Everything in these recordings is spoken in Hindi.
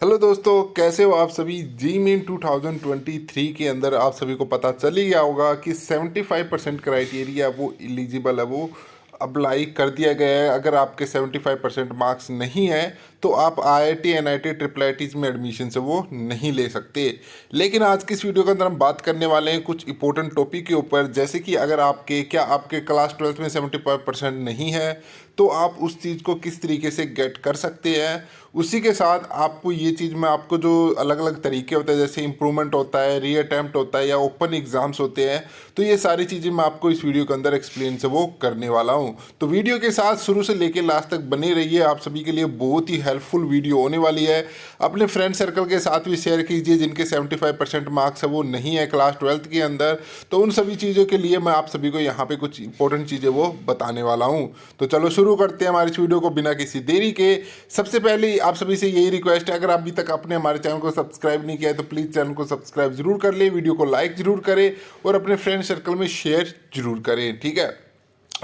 हेलो दोस्तों, कैसे हो आप सभी। जी मीन 2023 के अंदर आप सभी को पता चल ही गया होगा कि 75% क्राइटेरिया वो एलिजिबल है, वो अप्लाई कर दिया गया है। अगर आपके 75% मार्क्स नहीं है तो आप आईआईटी एनआईटी ट्रिपल आईटीज में एडमिशन से वो नहीं ले सकते। लेकिन आज की इस वीडियो के अंदर हम बात करने वाले हैं कुछ इंपॉर्टेंट टॉपिक के ऊपर, जैसे कि अगर आपके क्लास 12th में 75% नहीं है तो आप उस चीज़ को किस तरीके से गेट कर सकते हैं। उसी के साथ आपको ये चीज़ में आपको जो अलग अलग तरीके होते हैं, जैसे इम्प्रूवमेंट होता है, री अटैम्प्ट होता है या ओपन एग्ज़ाम्स होते हैं, तो ये सारी चीज़ें मैं आपको इस वीडियो के अंदर एक्सप्लेन से वो करने वाला हूँ। तो वीडियो के साथ शुरू से लेकर लास्ट तक बने रहिए, आप सभी के लिए बहुत ही हेल्पफुल वीडियो होने वाली है। अपने फ्रेंड सर्कल के साथ भी शेयर कीजिए जिनके 75% मार्क्स है वो नहीं है क्लास 12th के अंदर। तो उन सभी चीज़ों के लिए मैं आप सभी को यहाँ पे कुछ इंपॉर्टेंट चीज़ें वो बताने वाला हूँ। तो चलो शुरू करते हैं हमारी इस वीडियो को बिना किसी देरी के। सबसे पहले आप सभी से यही रिक्वेस्ट है, अगर अभी तक आपने हमारे चैनल को सब्सक्राइब नहीं किया है तो प्लीज़ चैनल को सब्सक्राइब जरूर कर ले, वीडियो को लाइक जरूर करें और अपने फ्रेंड सर्कल में शेयर जरूर करें, ठीक है।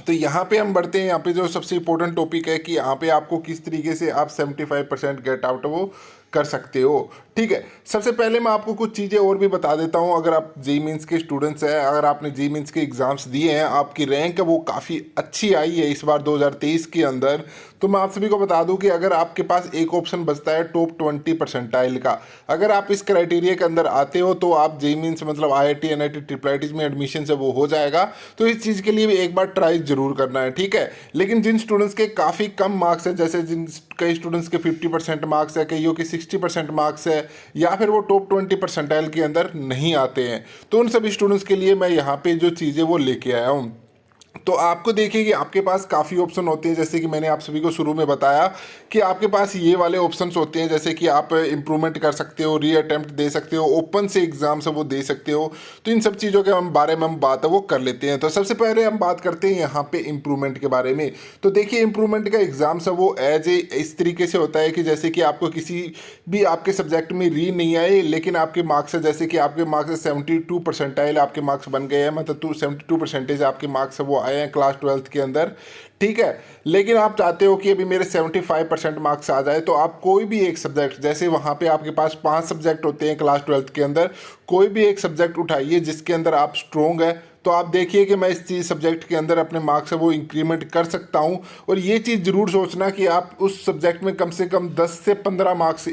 तो यहाँ पे हम बढ़ते हैं। यहाँ पे जो सबसे इम्पोर्टेंट टॉपिक है कि यहाँ पे आपको किस तरीके से आप 75% गेट आउट वो कर सकते हो, ठीक है। सबसे पहले मैं आपको कुछ चीज़ें और भी बता देता हूँ। अगर आप जी मीन्स के स्टूडेंट्स हैं, अगर आपने जी मीन्स के एग्ज़ाम्स दिए हैं, आपकी रैंक है वो काफ़ी अच्छी आई है इस बार 2023 के अंदर, तो मैं आप सभी को बता दूं कि अगर आपके पास एक ऑप्शन बचता है टॉप 20% का, अगर आप इस क्राइटेरिया के अंदर आते हो तो आप जे मीन्स मतलब आईआईटी एनआईटी ट्रिपल आईटीज में एडमिशन से वो हो जाएगा। तो इस चीज़ के लिए भी एक बार ट्राई जरूर करना है, ठीक है। लेकिन जिन स्टूडेंट्स के काफ़ी कम मार्क्स है, जैसे जिन कई स्टूडेंट्स के 50% मार्क्स है, कईयों के 60% मार्क्स है, या फिर वो टॉप 20% के अंदर नहीं आते हैं, तो उन सभी स्टूडेंट्स के लिए मैं यहाँ पे जो चीज़ें वो लेके आया हूँ। तो आपको देखिए कि आपके पास काफ़ी ऑप्शन होते हैं, जैसे कि मैंने आप सभी को शुरू में बताया कि आपके पास ये वाले ऑप्शंस होते हैं, जैसे कि आप इम्प्रूवमेंट कर सकते हो, री अटेम्प्ट दे सकते हो, ओपन से एग्जाम से वो दे सकते हो। तो इन सब चीज़ों के हम बारे में हम बात है वो कर लेते हैं। तो सबसे पहले हम बात करते हैं यहाँ पे इम्प्रूवमेंट के बारे में। तो देखिए, इम्प्रूवमेंट का एग्जाम है वो एज ए इस तरीके से होता है कि जैसे कि आपको किसी भी आपके सब्जेक्ट में री नहीं आए, लेकिन आपके मार्क्स है, जैसे कि आपके मार्क्स 72 परसेंटाइल आपके मार्क्स बन गए हैं, मतलब 72% आपके मार्क्स है वो आए हैं क्लास 12th के अंदर, ठीक है। लेकिन आप चाहते हो कि अभी मेरे 75% मार्क्स आ जाए, तो आप कोई भी एक सब्जेक्ट, जैसे वहाँ पे आपके पास 5 सब्जेक्ट होते हैं क्लास 12th के अंदर, कोई भी एक सब्जेक्ट उठाइए जिसके अंदर आप स्ट्रोंग है। तो आप देखिए कि मैं इस चीज़ सब्जेक्ट के अंदर अपने मार्क्स है वो इंक्रीमेंट कर सकता हूँ। और ये चीज़ ज़रूर सोचना कि आप उस सब्जेक्ट में कम से कम 10 से 15 मार्क्स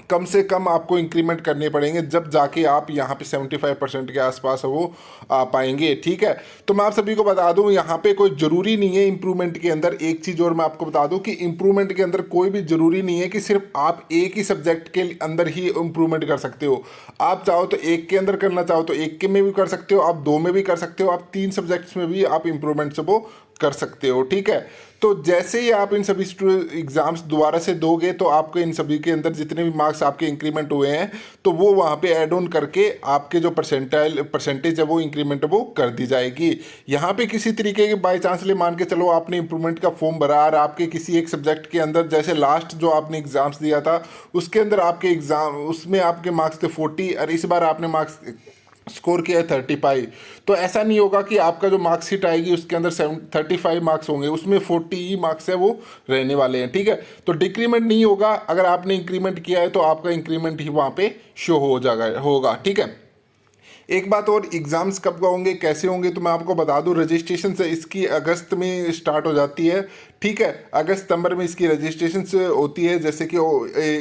कम से कम आपको इंक्रीमेंट करने पड़ेंगे, जब जाके आप यहाँ पे 75% के आसपास वो आ पाएंगे, ठीक है। तो मैं आप सभी को बता दूं, यहाँ पे कोई ज़रूरी नहीं है इंप्रूवमेंट के अंदर। एक चीज़ और मैं आपको बता दूं कि इंप्रूवमेंट के अंदर कोई भी ज़रूरी नहीं है कि सिर्फ आप एक ही सब्जेक्ट के अंदर ही इंप्रूवमेंट कर सकते हो। आप चाहो तो एक के अंदर करना चाहो तो एक के में भी कर सकते हो, आप 2 में भी कर सकते हो, आप 3 सब्जेक्ट्स में भी आप इंप्रूवमेंट से वो कर सकते हो, ठीक है। तो जैसे ही आप इन सभी एग्ज़ाम्स दोबारा से दोगे तो आपके इन सभी के अंदर जितने भी मार्क्स आपके इंक्रीमेंट हुए हैं तो वो वहाँ पे ऐड ऑन करके आपके जो परसेंटेज है वो इंक्रीमेंट वो कर दी जाएगी। यहाँ पे किसी तरीके के बाई चांस ले मान के चलो आपने इंप्रूवमेंट का फॉर्म भरा और आपके किसी एक सब्जेक्ट के अंदर, जैसे लास्ट जो आपने एग्ज़ाम्स दिया था उसके अंदर आपके एग्ज़ाम उसमें आपके मार्क्स थे 40 और इस बार आपने मार्क्स स्कोर किया है 35, तो ऐसा नहीं होगा कि आपका जो मार्कशीट आएगी उसके अंदर 35 मार्क्स होंगे, उसमें 40 ही मार्क्स है वो रहने वाले हैं, ठीक है। तो डिक्रीमेंट नहीं होगा। अगर आपने इंक्रीमेंट किया है तो आपका इंक्रीमेंट ही वहाँ पे शो हो जाएगा होगा, ठीक है। एक बात और, एग्ज़ाम्स कब होंगे कैसे होंगे तो मैं आपको बता दूं, रजिस्ट्रेशन से इसकी अगस्त में स्टार्ट हो जाती है, ठीक है। अगस्त सितंबर में इसकी रजिस्ट्रेशन से होती है, जैसे कि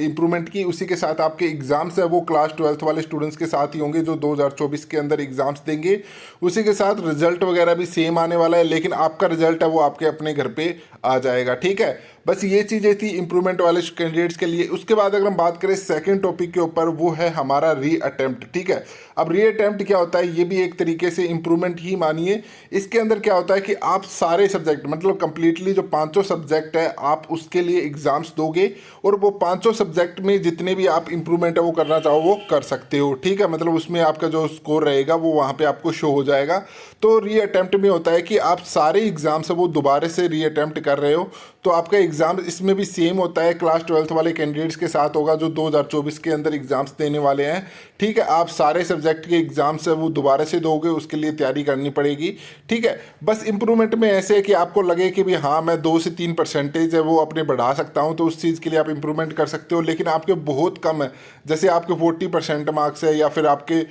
इम्प्रूवमेंट की। उसी के साथ आपके एग्ज़ाम्स है वो क्लास 12th वाले स्टूडेंट्स के साथ ही होंगे जो 2024 के अंदर एग्ज़ाम्स देंगे। उसी के साथ रिजल्ट वगैरह भी सेम आने वाला है, लेकिन आपका रिजल्ट है वो आपके अपने घर पे आ जाएगा, ठीक है। बस ये चीज़ें थी इंप्रूवमेंट वाले कैंडिडेट्स के लिए। उसके बाद अगर हम बात करें सेकंड टॉपिक के ऊपर, वो है हमारा री अटेम्प्ट, ठीक है। अब री अटेम्प्ट क्या होता है, ये भी एक तरीके से इंप्रूवमेंट ही मानिए। इसके अंदर क्या होता है कि आप सारे सब्जेक्ट मतलब कंप्लीटली जो 500 सब्जेक्ट है आप उसके लिए एग्जाम्स दोगे और वो 500 सब्जेक्ट में जितने भी आप इंप्रूवमेंट है वो करना चाहो वो कर सकते हो, ठीक है। मतलब उसमें आपका जो स्कोर रहेगा वो वहाँ पे आपको शो हो जाएगा। तो री अटेम्प्ट में होता है कि आप सारे एग्जाम्स है वो दोबारा से री अटेम्प्ट कर रहे हो, तो आपका एग्ज़ाम इसमें भी सेम होता है, क्लास 12th वाले कैंडिडेट्स के साथ होगा जो 2024 के अंदर एग्ज़ाम्स देने वाले हैं। ठीक है, आप सारे सब्जेक्ट के एग्ज़ाम्स है वो दोबारा से दोगे, उसके लिए तैयारी करनी पड़ेगी। ठीक है, बस इम्प्रूवमेंट में ऐसे है कि आपको लगे कि भी हाँ मैं 2 से 3 परसेंटेज है वो अपने बढ़ा सकता हूँ, तो उस चीज़ के लिए आप इम्प्रूवमेंट कर सकते हो। लेकिन आपके बहुत कम है, जैसे आपके 40% मार्क्स है या फिर आपके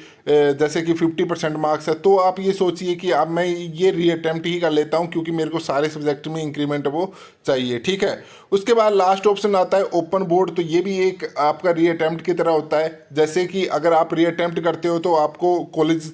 जैसे कि 50% मार्क्स है, तो आप ये सोचिए कि अब मैं ये रीअटेम्प्ट ही कर लेता हूँ क्योंकि मेरे को सारे सब्जेक्ट में इंक्रीमेंट वो चाहिए। ठीक है, उसके बाद लास्ट ऑप्शन आता है ओपन बोर्ड। तो ये भी एक आपका रीअटेम्प्ट की तरह होता है। जैसे कि अगर आप रीअटेम्प्ट करते हो तो आपको कॉलेज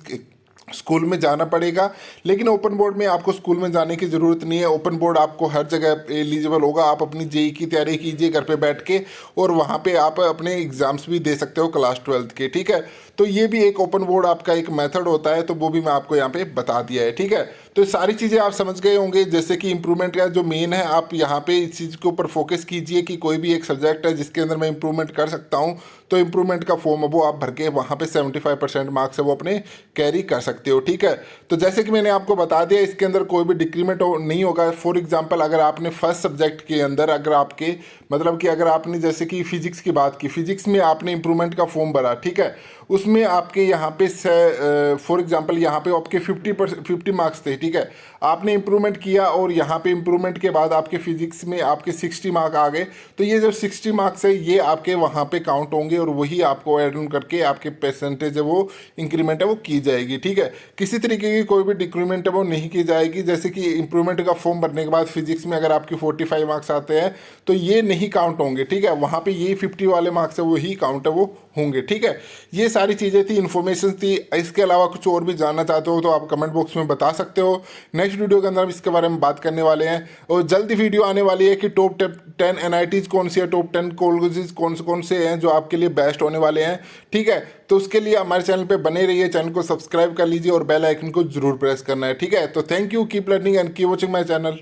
स्कूल में जाना पड़ेगा, लेकिन ओपन बोर्ड में आपको स्कूल में जाने की ज़रूरत नहीं है। ओपन बोर्ड आपको हर जगह एलिजिबल होगा। आप अपनी जेई की तैयारी कीजिए घर पे बैठ के, और वहाँ पे आप अपने एग्ज़ाम्स भी दे सकते हो क्लास 12th के। ठीक है, तो ये भी एक ओपन बोर्ड आपका एक मेथड होता है, तो वो भी मैं आपको यहाँ पे बता दिया है। ठीक है, तो सारी चीज़ें आप समझ गए होंगे। जैसे कि इंप्रूवमेंट का जो मेन है, आप यहाँ पे इस चीज़ के ऊपर फोकस कीजिए कि कोई भी एक सब्जेक्ट है जिसके अंदर मैं इंप्रूवमेंट कर सकता हूँ, तो इंप्रूवमेंट का फॉर्म है वो आप भर के वहाँ पे 75% मार्क्स है वो अपने कैरी कर सकते हो। ठीक है, तो जैसे कि मैंने आपको बता दिया, इसके अंदर कोई भी डिक्रीमेंट नहीं होगा। फॉर एग्जांपल, अगर आपने फर्स्ट सब्जेक्ट के अंदर अगर आपके मतलब कि अगर आपने जैसे कि फिजिक्स की बात की, फिजिक्स में आपने इंप्रूवमेंट का फॉर्म भरा, ठीक है, उसमें आपके यहाँ पे फॉर एग्जांपल यहाँ पे आपके 50 मार्क्स थे। ठीक है, आपने इंप्रूवमेंट किया और यहाँ पे इंप्रूवमेंट के बाद आपके फिजिक्स में आपके 60 मार्क आ गए, तो ये जो 60 मार्क्स है ये आपके वहाँ पे काउंट होंगे और वही आपको ऐड ऑन करके आपके परसेंटेज है वो इंक्रीमेंट है वो की जाएगी। ठीक है, किसी तरीके की कोई भी डिक्रीमेंट है वो नहीं की जाएगी। जैसे कि इंप्रूवमेंट का फॉर्म भरने के बाद फिजिक्स में अगर आपके 45 मार्क्स आते हैं तो ये नहीं काउंट होंगे। ठीक है, वहाँ पे ये 50 वाले मार्क्स है वही काउंट है वो होंगे। ठीक है, ये सारी चीज़ें थी, इन्फॉर्मेशन थी। इसके अलावा कुछ और भी जानना चाहते हो तो आप कमेंट बॉक्स में बता सकते हो। नेक्स्ट वीडियो के अंदर हम इसके बारे में बात करने वाले हैं, और जल्दी वीडियो आने वाली है कि टॉप 10 एनआईटीज़ कौन सी है, टॉप 10 कॉलेजेस कौन से हैं जो आपके लिए बेस्ट होने वाले हैं। ठीक है, तो उसके लिए हमारे चैनल पे बने रहिए, चैनल को सब्सक्राइब कर लीजिए और बेल आइकन को जरूर प्रेस करना है। ठीक है, तो thank you, keep learning and keep watching my channel.